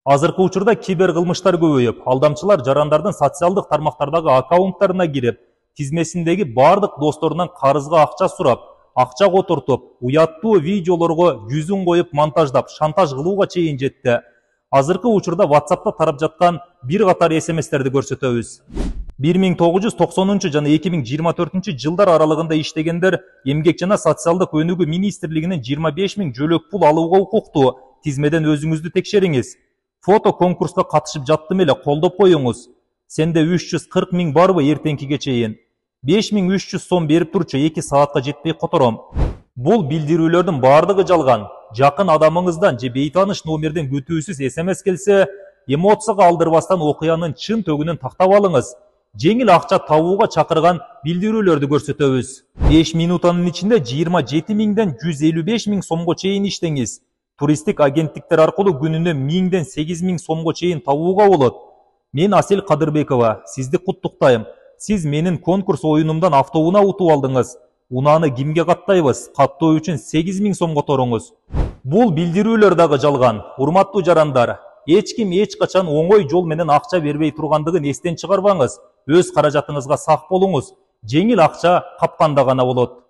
Азыркы учурда кибер кылмыштар көбөйүп, алдамчылар жарандардын социалдык тармактардагы аккаунттарына кирип, тизмесиндеги бардык досторунан карызга акча сурап, акча котуртуп, уяттуу видеолорго жүзүн коюп монтаждап, шантаж кылууга чейин жетти. Азыркы учурда WhatsApp'та тарап жаткан бир катар SMS-терди көрсөтөбүз. 1990 жана 2024 жылдар аралыгында иштегендер Эмгек жана социалдык өнүгүү министрлигинин 25 000 жөлөк пул алууга укуктуу. Тизмеден өзүңүздү текшериңиз. Фото конкурска катышып жаттым эле, колдоп коюңуз. Сенде 340 000 барбы эртеңкиге чейин? 5300 сом берип турчу, 2 саатка жетпей котором. Бул билдирүүлөрдүн бардыгы жалган. Жакын адамыңыздан же бейтаныш номерден күтүүсүз SMS келсе, эмоцияга алдырбастан окуянын чын төгүнүн тактап алыңыз. Жеңил акча табууга чакырган билдирүүлөрдү көрсөтөбүз. 5 минутанын ичинде 27 000ден 155 000 сомго чейин иштеңиз. Туристик агенттиктер аркылуу күнүнө 1000ден 8000 сомго чейин табууга болот. Мен Асел Кадырбекова, сизди куттуктайм. Сиз менин конкурс оюнумдан автоунаа утуп алдыңыз. Унааны кимге каттайбыз? Каттоо үчүн 8000 сом которуңуз. Бул билдирүүлөр дагы жалган. Урматтуу жарандар, эч ким эч качан оңой жол менен акча бербей тургандыгын эстен чыгарбаңыз. Өз каражатыңызга сак болуңуз. Жеңил акча капканда гана болот.